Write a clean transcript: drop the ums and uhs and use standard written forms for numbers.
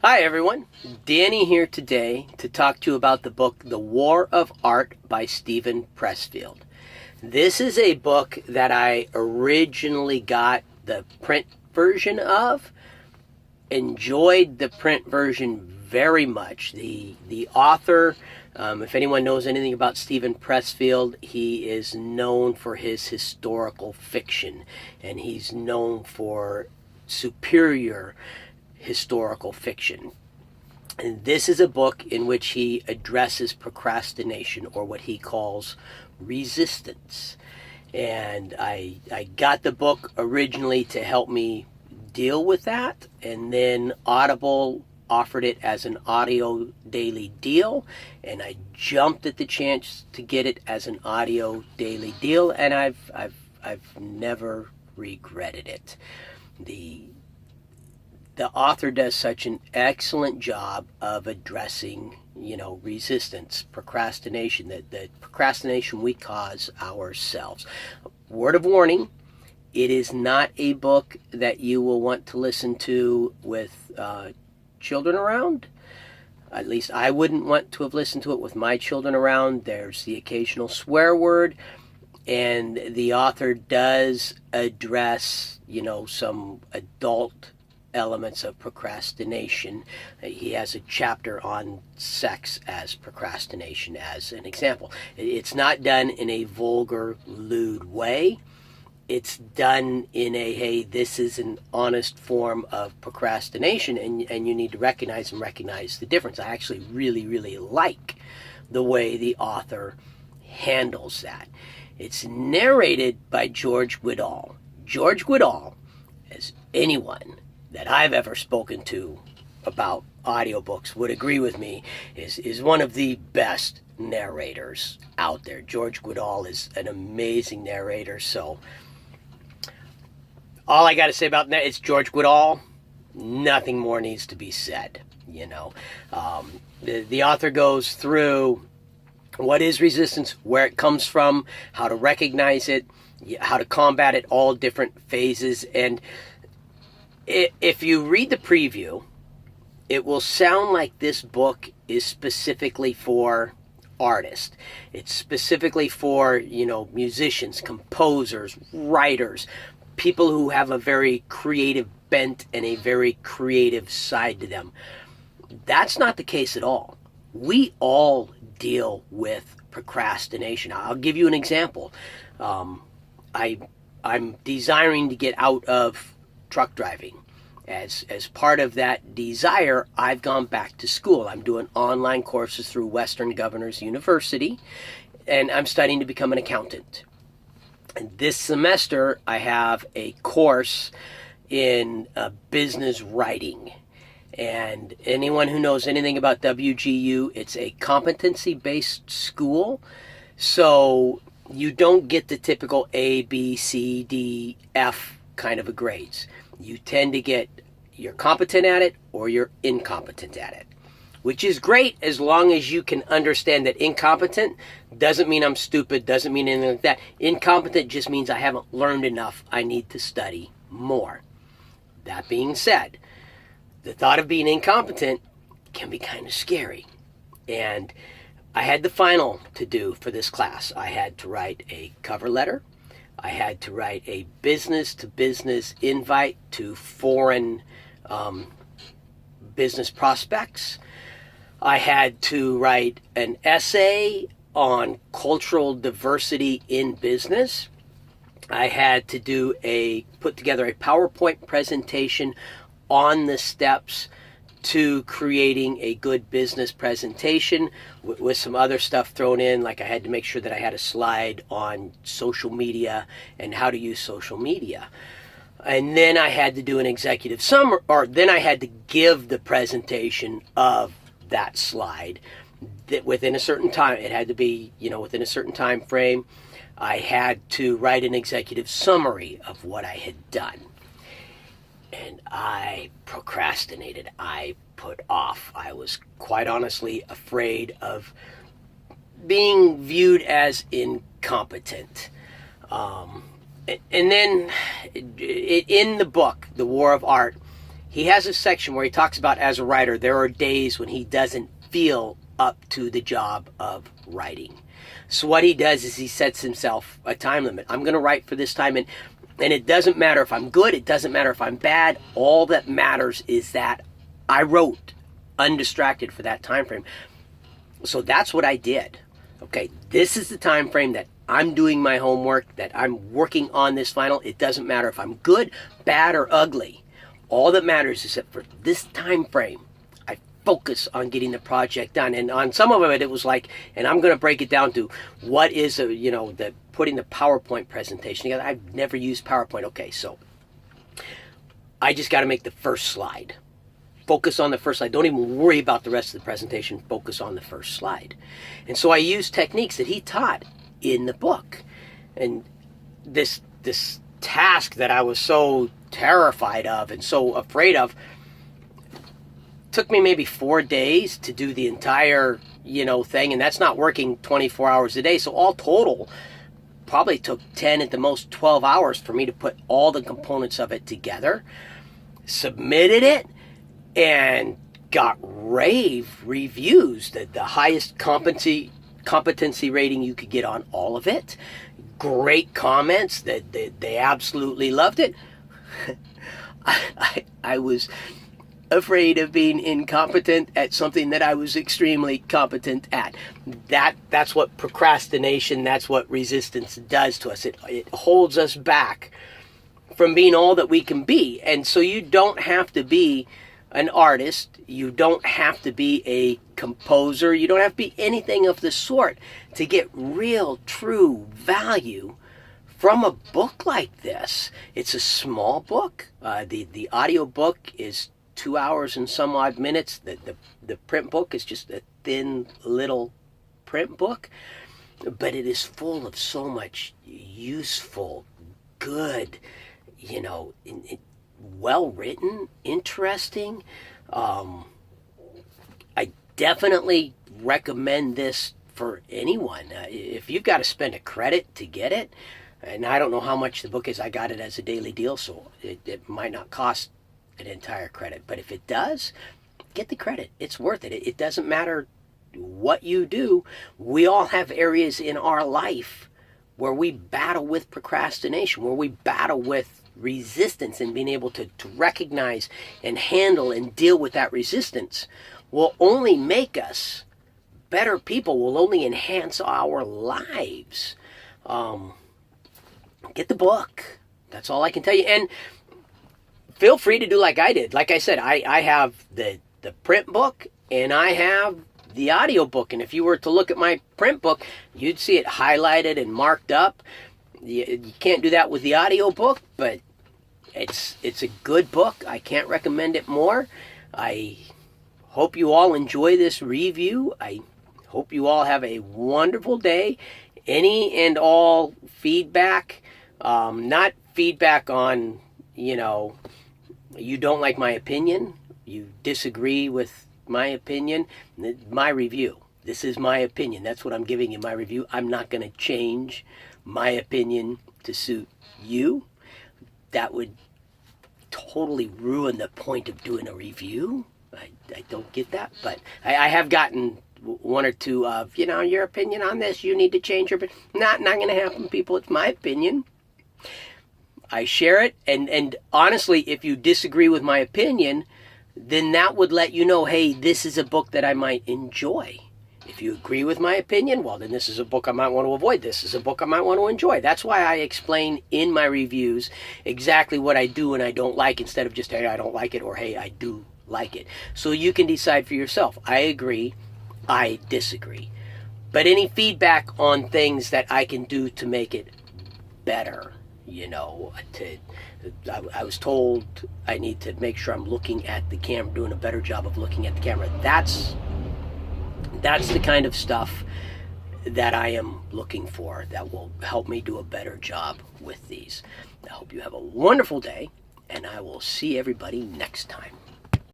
Hi everyone, Danny here today to talk to you about the book The War of Art by Steven Pressfield. This is a book that I originally got the print version of. Enjoyed the print version very much. The author, if anyone knows anything about Steven Pressfield, he is known for his historical fiction, and he's known for superior historical fiction. And this is a book in which he addresses procrastination, or what he calls resistance. And I got the book originally to help me deal with that, and then Audible offered it as an audio daily deal, and I jumped at the chance to get it as an audio daily deal, and I've never regretted it. The author does such an excellent job of addressing, resistance, procrastination, the procrastination we cause ourselves. Word of warning, it is not a book that you will want to listen to with children around. At least I wouldn't want to have listened to it with my children around. There's the occasional swear word, and the author does address, some adult elements of procrastination. He has a chapter on sex as procrastination as an example. It's not done in a vulgar, lewd way. It's done in a, hey, this is an honest form of procrastination, and you need to recognize the difference. I actually really, really like the way the author handles that. It's narrated by George Guidall. George Guidall, as anyone that I've ever spoken to about audiobooks would agree with me, is one of the best narrators out there. George Guidall is an amazing narrator, so all I got to say about that is George Guidall, nothing more needs to be said. The author goes through what is resistance, where it comes from, how to recognize it, how to combat it, all different phases. And if you read the preview, it will sound like this book is specifically for artists. It's specifically for, musicians, composers, writers, people who have a very creative bent and a very creative side to them. That's not the case at all. We all deal with procrastination. I'll give you an example. I'm desiring to get out of truck driving. As part of that desire, I've gone back to school. I'm doing online courses through Western Governors University, and I'm studying to become an accountant. And this semester, I have a course in business writing. And anyone who knows anything about WGU, it's a competency-based school. So you don't get the typical A, B, C, D, F kind of a grades. You tend to get, you're competent at it or you're incompetent at it, which is great as long as you can understand that incompetent doesn't mean I'm stupid, doesn't mean anything like that. Incompetent just means I haven't learned enough. I need to study more. That being said, the thought of being incompetent can be kind of scary. And I had the final to do for this class. I had to write a cover letter. I had to write a business-to-business invite to foreign business prospects. I had to write an essay on cultural diversity in business. I had to put together a PowerPoint presentation on the steps to creating a good business presentation with some other stuff thrown in, like I had to make sure that I had a slide on social media and how to use social media. And then I had to do an executive summary, or then I had to give the presentation of that slide that within a certain time. It had to be, within a certain time frame. I had to write an executive summary of what I had done. And I procrastinated. I put off. I was quite honestly afraid of being viewed as incompetent. And then in the book, The War of Art, he has a section where he talks about, as a writer, there are days when he doesn't feel up to the job of writing. So what he does is he sets himself a time limit. I'm going to write for this time, and it doesn't matter if I'm good, it doesn't matter if I'm bad. All that matters is that I wrote undistracted for that time frame. So that's what I did. Okay, this is the time frame that I'm doing my homework, that I'm working on this final. It doesn't matter if I'm good, bad, or ugly. All that matters is that for this time frame, I focus on getting the project done. And on some of it was like, and I'm going to break it down to what is the putting the PowerPoint presentation together. I've never used PowerPoint. Okay, so I just got to make the first slide. Focus on the first slide. Don't even worry about the rest of the presentation. Focus on the first slide. And so I used techniques that he taught in the book. And this task that I was so terrified of and so afraid of took me maybe 4 days to do the entire thing, and that's not working 24 hours a day. So all total probably took 10, at the most 12 hours for me to put all the components of it together, submitted it, and got rave reviews, the highest competency rating you could get on all of it. Great comments that they absolutely loved it. I was afraid of being incompetent at something that I was extremely competent at. That's what procrastination, that's what resistance does to us. It holds us back from being all that we can be. And so you don't have to be an artist, you don't have to be a composer, you don't have to be anything of the sort to get real, true value from a book like this. It's a small book. The audiobook is 2 hours and some odd minutes. The print book is just a thin little print book, but it is full of so much useful, good, well written, interesting. I definitely recommend this for anyone. If you've got to spend a credit to get it, and I don't know how much the book is, I got it as a daily deal, so it might not cost an entire credit. But if it does, get the credit. It's worth it. It doesn't matter what you do. We all have areas in our life where we battle with procrastination, where we battle with resistance, and being able to recognize and handle and deal with that resistance will only make us better people, will only enhance our lives. Get the book. That's all I can tell you. And feel free to do like I did. Like I said, I have the print book and I have the audiobook. And if you were to look at my print book, you'd see it highlighted and marked up. You can't do that with the audiobook, but it's a good book. I can't recommend it more. I hope you all enjoy this review. I hope you all have a wonderful day. Any and all feedback, not feedback on, you don't like my opinion, you disagree with my opinion, my review. This is my opinion. That's what I'm giving in my review. I'm not going to change my opinion to suit you. That would totally ruin the point of doing a review. I don't get that, but I have gotten one or two of, your opinion on this, you need to change your opinion. Not going to happen, people. It's my opinion. I share it, and honestly, if you disagree with my opinion, then that would let you know, hey, this is a book that I might enjoy. If you agree with my opinion, well, then this is a book I might want to avoid. This is a book I might want to enjoy. That's why I explain in my reviews exactly what I do and I don't like, instead of just, hey, I don't like it, or hey, I do like it. So you can decide for yourself. I agree, I disagree. But any feedback on things that I can do to make it better, I was told I need to make sure I'm looking at the camera, doing a better job of looking at the camera. That's the kind of stuff that I am looking for that will help me do a better job with these. I hope you have a wonderful day, and I will see everybody next time.